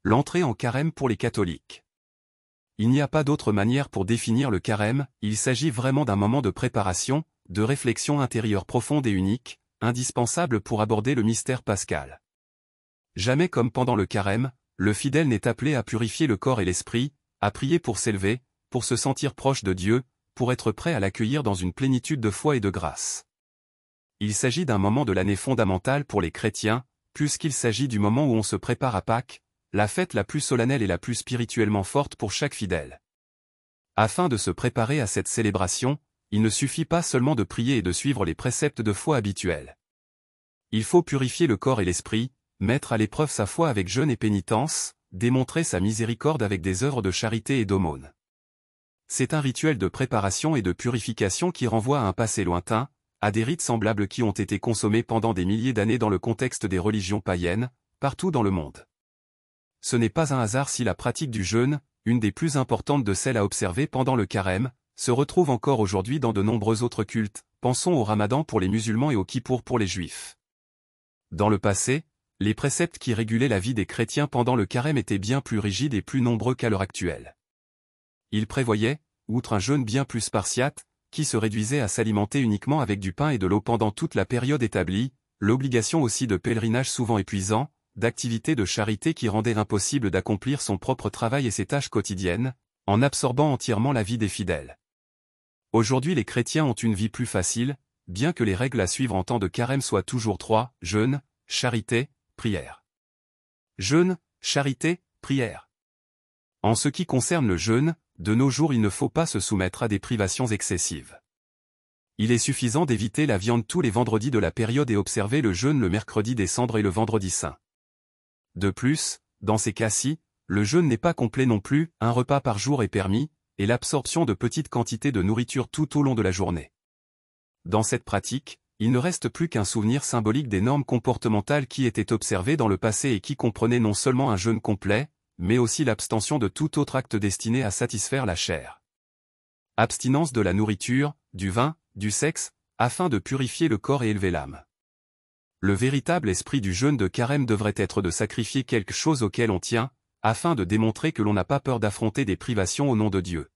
L'entrée en carême pour les catholiques. Il n'y a pas d'autre manière pour définir le carême, il s'agit vraiment d'un moment de préparation, de réflexion intérieure profonde et unique, indispensable pour aborder le mystère pascal. Jamais comme pendant le carême, le fidèle n'est appelé à purifier le corps et l'esprit, à prier pour s'élever, pour se sentir proche de Dieu, pour être prêt à l'accueillir dans une plénitude de foi et de grâce. Il s'agit d'un moment de l'année fondamental pour les chrétiens, puisqu'il s'agit du moment où on se prépare à Pâques, la fête la plus solennelle et la plus spirituellement forte pour chaque fidèle. Afin de se préparer à cette célébration, il ne suffit pas seulement de prier et de suivre les préceptes de foi habituels. Il faut purifier le corps et l'esprit, mettre à l'épreuve sa foi avec jeûne et pénitence, démontrer sa miséricorde avec des œuvres de charité et d'aumône. C'est un rituel de préparation et de purification qui renvoie à un passé lointain, à des rites semblables qui ont été consommés pendant des milliers d'années dans le contexte des religions païennes, partout dans le monde. Ce n'est pas un hasard si la pratique du jeûne, une des plus importantes de celles à observer pendant le carême, se retrouve encore aujourd'hui dans de nombreux autres cultes, pensons au Ramadan pour les musulmans et au Kippour pour les juifs. Dans le passé, les préceptes qui régulaient la vie des chrétiens pendant le carême étaient bien plus rigides et plus nombreux qu'à l'heure actuelle. Ils prévoyaient, outre un jeûne bien plus spartiate, qui se réduisait à s'alimenter uniquement avec du pain et de l'eau pendant toute la période établie, l'obligation aussi de pèlerinage souvent épuisant, d'activités de charité qui rendaient impossible d'accomplir son propre travail et ses tâches quotidiennes, en absorbant entièrement la vie des fidèles. Aujourd'hui les chrétiens ont une vie plus facile, bien que les règles à suivre en temps de carême soient toujours 3, jeûne, charité, prière. Jeûne, charité, prière. En ce qui concerne le jeûne, de nos jours il ne faut pas se soumettre à des privations excessives. Il est suffisant d'éviter la viande tous les vendredis de la période et observer le jeûne le mercredi des cendres et le vendredi saint. De plus, dans ces cas-ci, le jeûne n'est pas complet non plus, un repas par jour est permis, et l'absorption de petites quantités de nourriture tout au long de la journée. Dans cette pratique, il ne reste plus qu'un souvenir symbolique des normes comportementales qui étaient observées dans le passé et qui comprenaient non seulement un jeûne complet, mais aussi l'abstention de tout autre acte destiné à satisfaire la chair. Abstinence de la nourriture, du vin, du sexe, afin de purifier le corps et élever l'âme. Le véritable esprit du jeûne de carême devrait être de sacrifier quelque chose auquel on tient, afin de démontrer que l'on n'a pas peur d'affronter des privations au nom de Dieu.